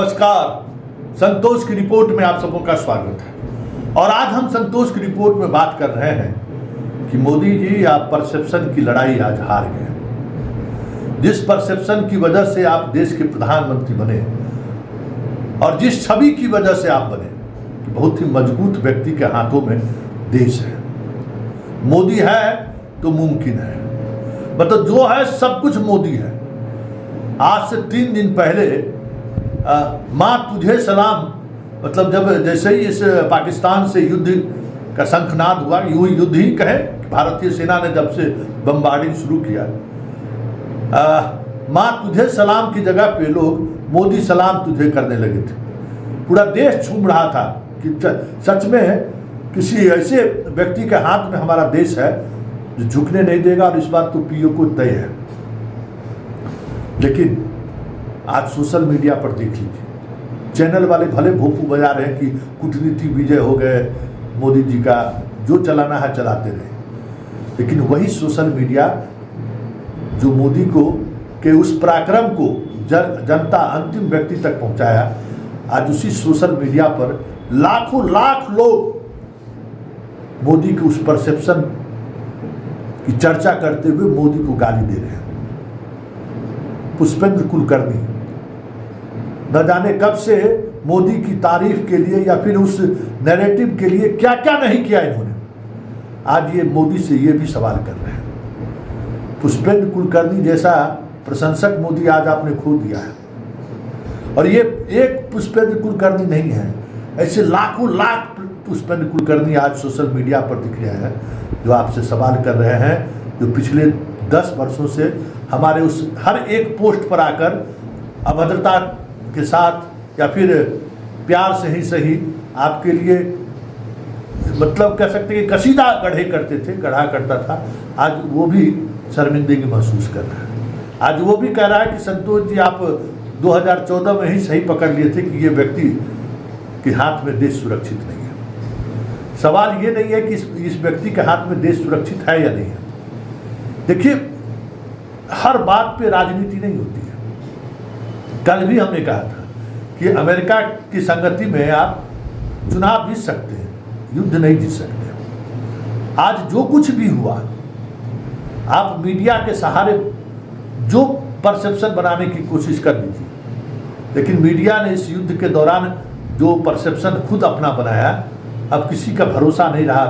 नमस्कार, संतोष की रिपोर्ट में आप सबों का स्वागत है। और आज हम संतोष की रिपोर्ट में बात कर रहे हैं कि मोदी जी आप परसेप्शन की लड़ाई आज हार गए। जिस परसेप्शन की वजह से आप देश के प्रधानमंत्री बने और जिस छवि की वजह से आप बने कि बहुत ही मजबूत व्यक्ति के हाथों में देश है, मोदी है तो मुमकिन है, मतलब जो है सब कुछ मोदी है। आज से 3 दिन पहले माँ तुझे सलाम, मतलब जब जैसे ही इस पाकिस्तान से युद्ध का शंखनाद हुआ, यूं युद्ध ही कहे, भारतीय सेना ने जब से बमबार्डिंग शुरू किया, माँ तुझे सलाम की जगह पे लोग मोदी सलाम तुझे करने लगे थे। पूरा देश झूम रहा था कि सच में किसी ऐसे व्यक्ति के हाथ में हमारा देश है जो झुकने नहीं देगा, और इस बात तो पीओ को तय है। लेकिन आज सोशल मीडिया पर देख लीजिए, चैनल वाले भले भोपू बजा रहे हैं कि कूटनीति विजय हो गए, मोदी जी का जो चलाना है चलाते रहे, लेकिन वही सोशल मीडिया जो मोदी को के उस पराक्रम को जनता अंतिम व्यक्ति तक पहुंचाया, आज उसी सोशल मीडिया पर लाखों लाख लोग मोदी के उस परसेप्शन की चर्चा करते हुए मोदी को गाली दे रहे हैं। पुष्पेंद्र कुलकर्णी न जाने कब से मोदी की तारीफ के लिए या फिर उस नैरेटिव के लिए क्या क्या नहीं किया इन्होंने, आज ये मोदी से ये भी सवाल कर रहे हैं। पुष्पेंद्र कुलकर्णी जैसा प्रशंसक मोदी आज आपने खो दिया है, और ये एक पुष्पेंद्र कुलकर्णी नहीं है, ऐसे लाखों लाख पुष्पेंद्र कुलकर्णी आज सोशल मीडिया पर दिख रहे हैं जो आपसे सवाल कर रहे हैं, जो पिछले 10 वर्षों से हमारे उस हर एक पोस्ट पर आकर अभद्रता के साथ या फिर प्यार से ही सही आपके लिए, मतलब कह सकते हैं कि कसीदा गढ़ा करता था, आज वो भी शर्मिंदगी महसूस कर रहा है। आज वो भी कह रहा है कि संतोष जी आप 2014 में ही सही पकड़ लिए थे कि ये व्यक्ति के हाथ में देश सुरक्षित नहीं है। सवाल ये नहीं है कि इस व्यक्ति के हाथ में देश सुरक्षित है या नहीं है। देखिए, हर बात पे राजनीति नहीं होती है। कल भी हमने कहा था कि अमेरिका की संगति में आप चुनाव जीत सकते हैं, युद्ध नहीं जीत सकते। आज जो कुछ भी हुआ, आप मीडिया के सहारे जो परसेप्शन बनाने की कोशिश कर लीजिए, लेकिन मीडिया ने इस युद्ध के दौरान जो परसेप्शन खुद अपना बनाया, अब किसी का भरोसा नहीं रहा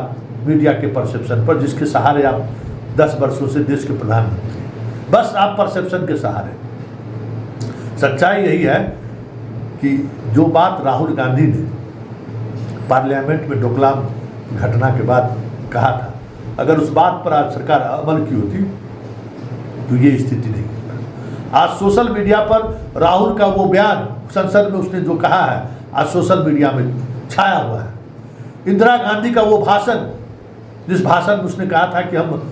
मीडिया के परसेप्शन पर, जिसके सहारे आप 10 वर्षों से देश के प्रधानमंत्री, बस आप परसेप्शन के सहारे। सच्चाई यही है कि जो बात राहुल गांधी ने पार्लियामेंट में डोकलाम घटना के बाद कहा था, अगर उस बात पर आज सरकार अमल की होती तो ये स्थिति नहीं होती। आज सोशल मीडिया पर राहुल का वो बयान, संसद में उसने जो कहा है, आज सोशल मीडिया में छाया हुआ है। इंदिरा गांधी का वो भाषण, जिस भाषण में उसने कहा था कि हम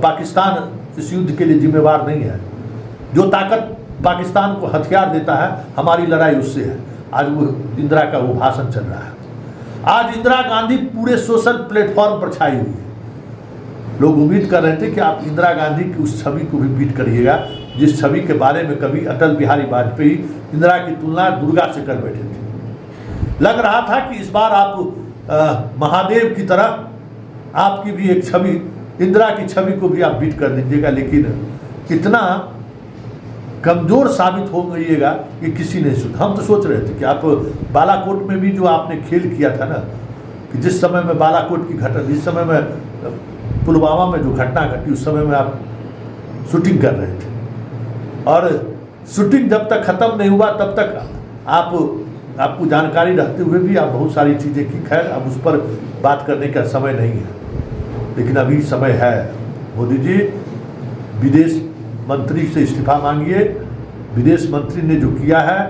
पाकिस्तान इस युद्ध के लिए जिम्मेवार नहीं है, जो ताकत पाकिस्तान को हथियार देता है हमारी लड़ाई उससे है, आज वो इंदिरा का वो भाषण चल रहा है। आज इंदिरा गांधी पूरे सोशल प्लेटफॉर्म पर छाई हुई है। लोग उम्मीद कर रहे थे कि आप इंदिरा गांधी की उस छवि को भी बीट करिएगा, जिस छवि के बारे में कभी अटल बिहारी वाजपेयी इंदिरा की तुलना दुर्गा से कर बैठे थे। लग रहा था कि इस बार आप महादेव की तरह आपकी भी एक छवि, इंदिरा की छवि को भी आप बीट कर दीजिएगा, लेकिन इतना कमजोर साबित हो गईएगा कि किसी ने सुना। हम तो सोच रहे थे कि आप बालाकोट में भी जो आपने खेल किया था ना, कि जिस समय में बालाकोट की घटना, जिस समय में पुलवामा में जो घटना घटी, उस समय में आप शूटिंग कर रहे थे, और शूटिंग जब तक ख़त्म नहीं हुआ तब तक आपको जानकारी रहते हुए भी आप बहुत सारी चीज़ें की। खैर, अब उस पर बात करने का समय नहीं है, लेकिन अभी समय है। मोदी जी, विदेश मंत्री से इस्तीफा मांगिए। विदेश मंत्री ने जो किया है,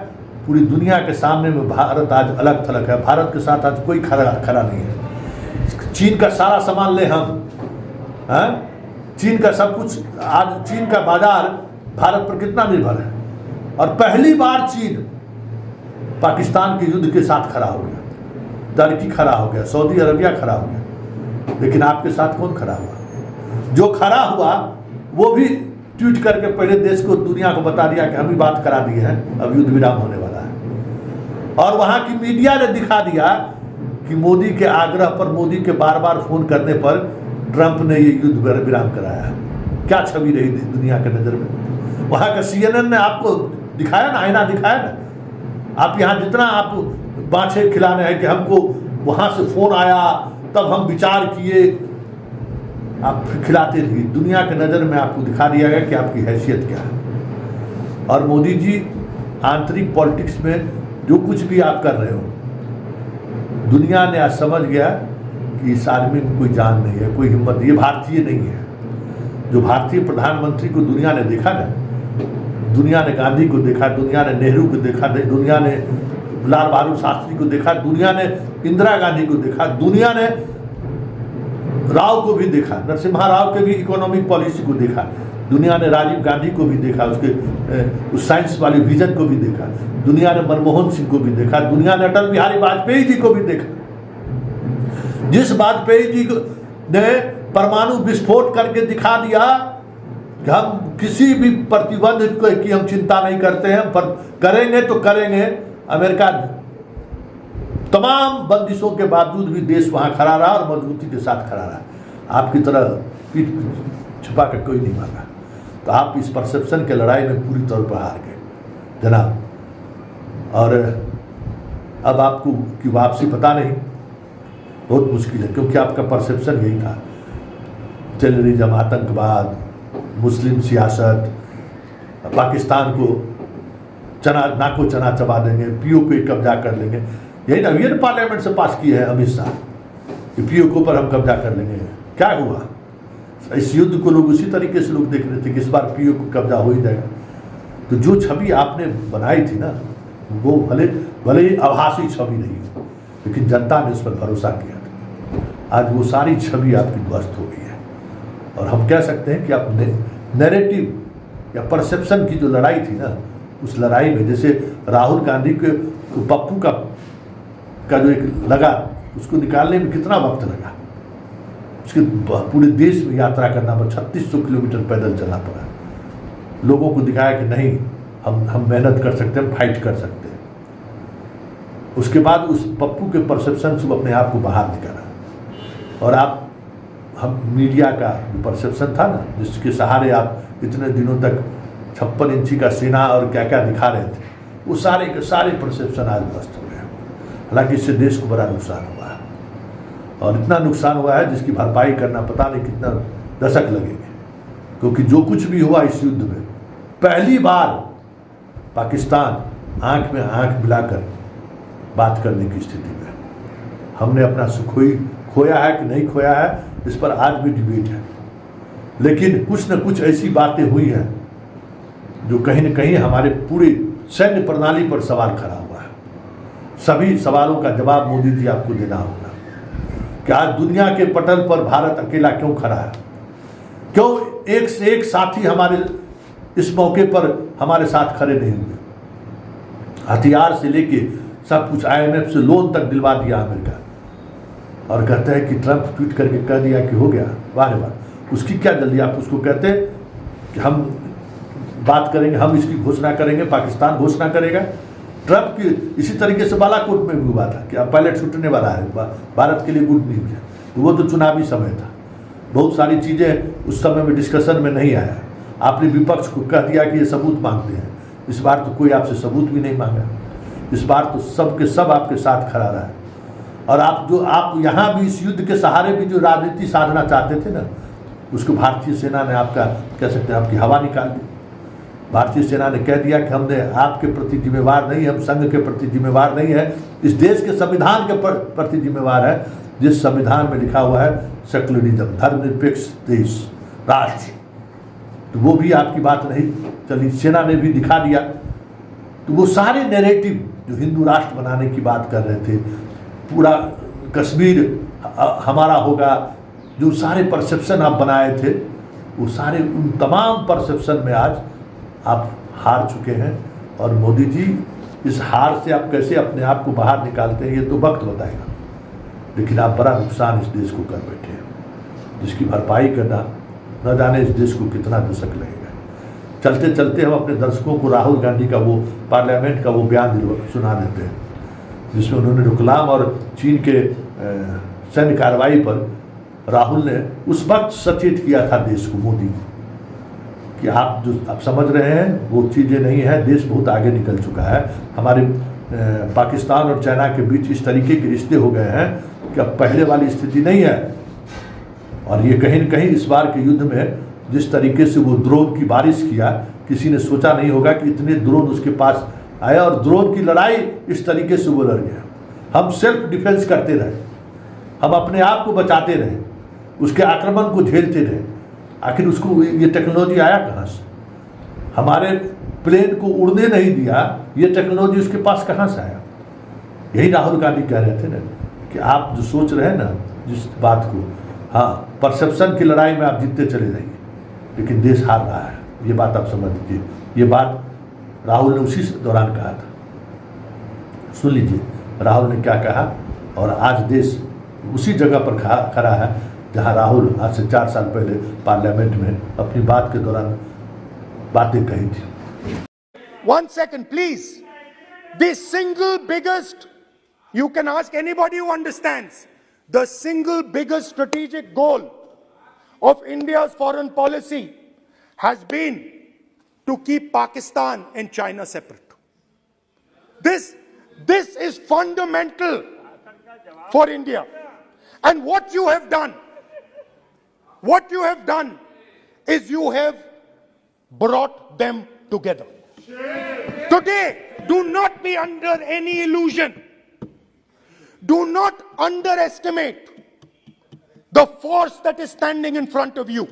पूरी दुनिया के सामने में भारत आज अलग थलग है। भारत के साथ आज कोई खड़ा नहीं है। चीन का सारा सामान ले हम, चीन का सब कुछ, आज चीन का बाजार भारत पर कितना निर्भर है, और पहली बार चीन पाकिस्तान के युद्ध के साथ खड़ा हो गया, तुर्की खड़ा हो गया, सऊदी अरबिया खड़ा हो गया, लेकिन आपके साथ कौन खड़ा हुआ? जो खड़ा हुआ वो भी ट्वीट करके पहले देश को, दुनिया को बता दिया कि हम भी बात करा दी है, अब युद्ध विराम होने वाला है। और वहाँ की मीडिया ने दिखा दिया कि मोदी के आग्रह पर, मोदी के बार बार फोन करने पर ट्रंप ने ये युद्ध विराम कराया। क्या छवि रही दुनिया के नज़र में। वहाँ का CNN ने आपको दिखाया ना, आईना दिखाया ना। आप यहाँ जितना आप बाछे खिलाने हैं कि हमको वहाँ से फोन आया तब हम विचार किए, आप खिलाते रहिए। दुनिया के नज़र में आपको दिखा दिया गया कि आपकी हैसियत क्या है। और मोदी जी आंतरिक पॉलिटिक्स में जो कुछ भी आप कर रहे हो, दुनिया ने आज समझ गया कि इस आदमी में कोई जान नहीं है, कोई हिम्मत, ये भारतीय नहीं है। जो भारतीय प्रधानमंत्री को दुनिया ने देखा ना, दुनिया ने गांधी को देखा, दुनिया ने नेहरू को देखा, दुनिया ने लाल बहादुर शास्त्री को देखा, दुनिया ने इंदिरा गांधी को देखा, दुनिया ने राव को भी देखा, नरसिम्हा राव के भी इकोनॉमिक पॉलिसी को देखा, दुनिया ने राजीव गांधी को भी देखा, उसके उस साइंस वाली विजन को भी देखा, दुनिया ने मनमोहन सिंह को भी देखा, दुनिया ने अटल बिहारी वाजपेयी जी को भी देखा। जिस वाजपेयी जी ने परमाणु विस्फोट करके दिखा दिया कि हम किसी भी प्रतिबंध की हम चिंता नहीं करते हैं, पर करेंगे तो करेंगे। अमेरिका तमाम बंदिशों के बावजूद भी देश वहाँ खड़ा रहा और मजबूती के साथ खड़ा रहा। आपकी तरह पीठ छुपा कर कोई नहीं मांगा। तो आप इस परसेप्शन के लड़ाई में पूरी तौर पर हार गए जनाब। और अब आपको की वापसी पता नहीं, बहुत मुश्किल है, क्योंकि आपका परसेप्शन यही था, टेररिज्म, आतंकवाद, मुस्लिम सियासत, पाकिस्तान को नाको चना चबा देंगे, POK कब्जा कर लेंगे। यही ना, ये पार्लियामेंट से पास किए हैं अमित शाह कि POK पर हम कब्जा कर लेंगे। क्या हुआ? इस युद्ध को लोग उसी तरीके से लोग देख रहे थे कि इस बार POK कब्जा हो ही जाएगा। तो जो छवि आपने बनाई थी ना, वो भले ही आभासी छवि नहीं है, लेकिन जनता ने उस पर भरोसा किया था। आज वो सारी छवि आपकी ध्वस्त हो गई है। और हम कह सकते हैं कि आप नैरेटिव या परसेप्शन की जो लड़ाई थी ना, उस लड़ाई में जैसे राहुल गांधी के पप्पू का जो एक लगा, उसको निकालने में कितना वक्त लगा, उसके पूरे देश में यात्रा करना पड़ा, 3600 किलोमीटर पैदल चलना पड़ा, लोगों को दिखाया कि नहीं, हम मेहनत कर सकते हैं, हम फाइट कर सकते हैं। उसके बाद उस पप्पू के परसेप्शन से अपने आप को बाहर निकाला। और हम मीडिया का जो परसेप्शन था ना, जिसके सहारे आप इतने दिनों तक 56 इंची का सीना और क्या क्या दिखा रहे थे, वो सारे के सारे परसेप्शन आज ध्वस्त हो गए। हालांकि इससे देश को बड़ा नुकसान हुआ है, और इतना नुकसान हुआ है जिसकी भरपाई करना पता नहीं कितना दशक लगेंगे। क्योंकि जो कुछ भी हुआ इस युद्ध में, पहली बार पाकिस्तान आंख में आंख मिलाकर बात करने की स्थिति में। हमने अपना सुखोई खोया है कि नहीं खोया है, इस पर आज भी डिबेट है, लेकिन कुछ न कुछ ऐसी बातें हुई हैं जो कहीं न कहीं हमारे पूरी सैन्य प्रणाली पर सवाल खड़ा हुआ है। सभी सवालों का जवाब मोदी जी आपको देना होगा कि आज दुनिया के पटल पर भारत अकेला क्यों खड़ा है, क्यों एक से एक साथी हमारे इस मौके पर हमारे साथ खड़े नहीं हुए। हथियार से लेके सब कुछ IMF से लोन तक दिलवा दिया अमेरिका, और कहते हैं कि ट्रंप ट्वीट करके कह दिया कि हो गया। वाह रे वाह, उसकी क्या जल्दी? आप उसको कहते हैं कि हम बात करेंगे, हम इसकी घोषणा करेंगे, पाकिस्तान घोषणा करेगा। ट्रंप की इसी तरीके से बालाकोट में भी हुआ था कि अब पायलट छूटने वाला है, भारत के लिए गुड न्यूज है। तो वो तो चुनावी समय था, बहुत सारी चीज़ें उस समय में डिस्कशन में नहीं आया। आपने विपक्ष को कह दिया कि ये सबूत मांगते हैं। इस बार तो कोई आपसे सबूत भी नहीं मांगा, इस बार तो सब के सब आपके साथ खड़ा रहा है। और आप यहाँ भी इस युद्ध के सहारे भी जो राजनीति साधना चाहते थे ना, उसको भारतीय सेना ने आपका कह सकते हैं आपकी हवा निकाल दी। भारतीय सेना ने कह दिया कि हमने आपके प्रति जिम्मेवार नहीं, हम संघ के प्रति जिम्मेवार नहीं है, इस देश के संविधान के प्रति जिम्मेवार है, जिस संविधान में लिखा हुआ है सेक्युलरिज्म, धर्मनिरपेक्ष देश राष्ट्र। तो वो भी आपकी बात नहीं चली, सेना ने भी दिखा दिया। तो वो सारे नैरेटिव जो हिंदू राष्ट्र बनाने की बात कर रहे थे, पूरा कश्मीर हमारा होगा, जो सारे परसेप्शन आप बनाए थे, वो सारे उन तमाम परसेप्शन में आज आप हार चुके हैं। और मोदी जी इस हार से आप कैसे अपने आप को बाहर निकालते हैं, ये तो वक्त बताएगा। लेकिन आप बड़ा नुकसान इस देश को कर बैठे हैं, जिसकी भरपाई करना न जाने इस देश को कितना दशक लगेगा। चलते चलते हम अपने दर्शकों को राहुल गांधी का वो पार्लियामेंट का वो बयान सुना देते हैं जिसमें उन्होंने डोकलाम और चीन के सैन्य कार्रवाई पर राहुल ने उस वक्त सचेत किया था देश को, मोदी को, कि आप जो आप समझ रहे हैं वो चीज़ें नहीं है, देश बहुत आगे निकल चुका है, हमारे पाकिस्तान और चाइना के बीच इस तरीके के रिश्ते हो गए हैं कि अब पहले वाली स्थिति नहीं है। और ये कहीं न कहीं इस बार के युद्ध में जिस तरीके से वो ड्रोन की बारिश किया, किसी ने सोचा नहीं होगा कि इतने ड्रोन उसके पास आया और ड्रोन की लड़ाई इस तरीके से वो लड़ गया। हम सेल्फ डिफेंस करते रहे, हम अपने आप को बचाते रहे, उसके आक्रमण को झेलते रहे। आखिर उसको ये टेक्नोलॉजी आया कहाँ से? हमारे प्लेन को उड़ने नहीं दिया, ये टेक्नोलॉजी उसके पास कहाँ से आया? यही राहुल गांधी कह रहे थे ना कि आप जो सोच रहे हैं ना जिस बात को, हाँ, परसेप्शन की लड़ाई में आप जीतते चले जाइए, लेकिन देश हार रहा है, ये बात आप समझ लीजिए। ये बात राहुल ने उसी दौरान कहा था। सुन लीजिए राहुल ने क्या कहा, और आज देश उसी जगह पर खड़ा है जहां राहुल आज से 4 साल पहले पार्लियामेंट में अपनी बात के दौरान बातें कही थी। 1 second, please. The single biggest, you can ask anybody who understands, the single biggest strategic goal of India's foreign policy has been to keep Pakistan and China separate. This is fundamental for India. And what you have done is you have brought them together. Today, do not be under any illusion. Do not underestimate the force that is standing in front of you.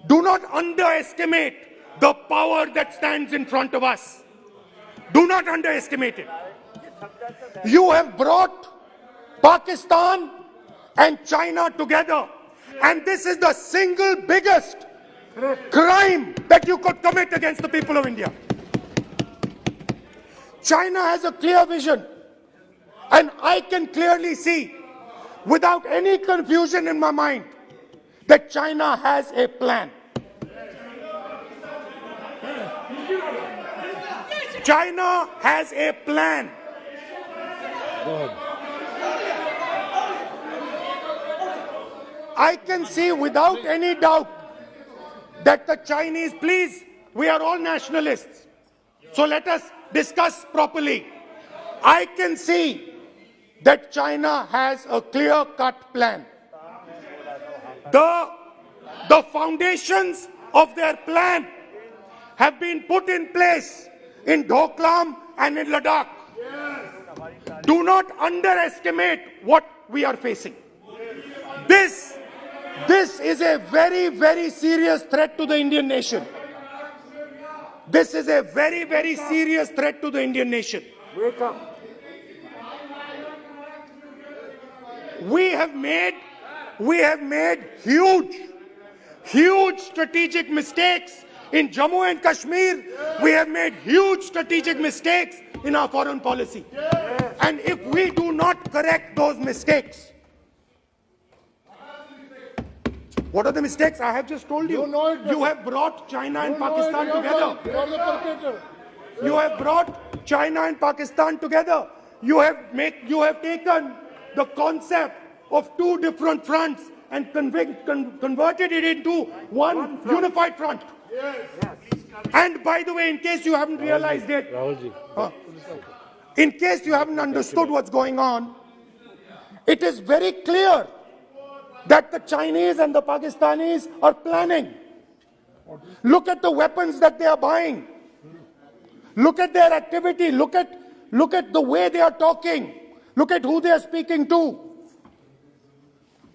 Do not underestimate the power that stands in front of us. Do not underestimate it. You have brought Pakistan and China together, and this is the single biggest crime that you could commit against the people of India. China has a clear vision, and I can clearly see, without any confusion in my mind, that China has a plan. China has a plan. I can see without any doubt that the Chinese, please, we are all nationalists, so let us discuss properly. I can see that China has a clear-cut plan. The foundations of their plan have been put in place in Doklam and in Ladakh. Do not underestimate what we are facing. This is a very, very serious threat to the Indian nation. This is a very, very serious threat to the Indian nation. Wake up. We have made huge strategic mistakes in Jammu and Kashmir. We have made huge strategic mistakes in our foreign policy. And if we do not correct those mistakes, what are the mistakes? I have just told you. You have brought China and Pakistan together. You have brought China and Pakistan together. You have taken the concept of two different fronts and converted it into one unified front. And by the way, in case you haven't realized it, in case you haven't understood what's going on, it is very clear that the Chinese and the Pakistanis are planning. Look at the weapons that they are buying. Look at their activity. Look at the way they are talking. Look at who they are speaking to.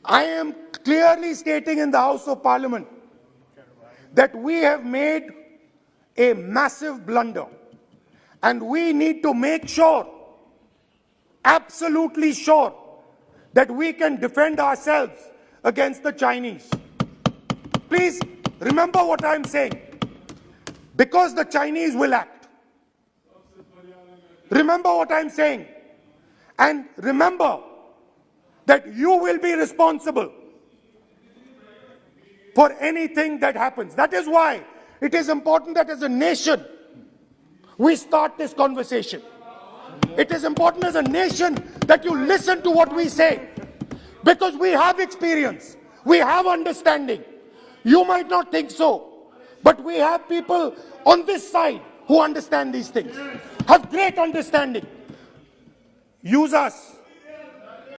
I am clearly stating in the House of Parliament that we have made a massive blunder, and we need to make sure, absolutely sure, that we can defend ourselves against the Chinese. Please remember what I'm saying, because the Chinese will act. Remember what I'm saying, and remember that you will be responsible for anything that happens. That is why it is important that as a nation we start this conversation. It is important as a nation that you listen to what we say, because we have experience, we have understanding. You might not think so, but we have people on this side who understand these things, have great understanding. Use us.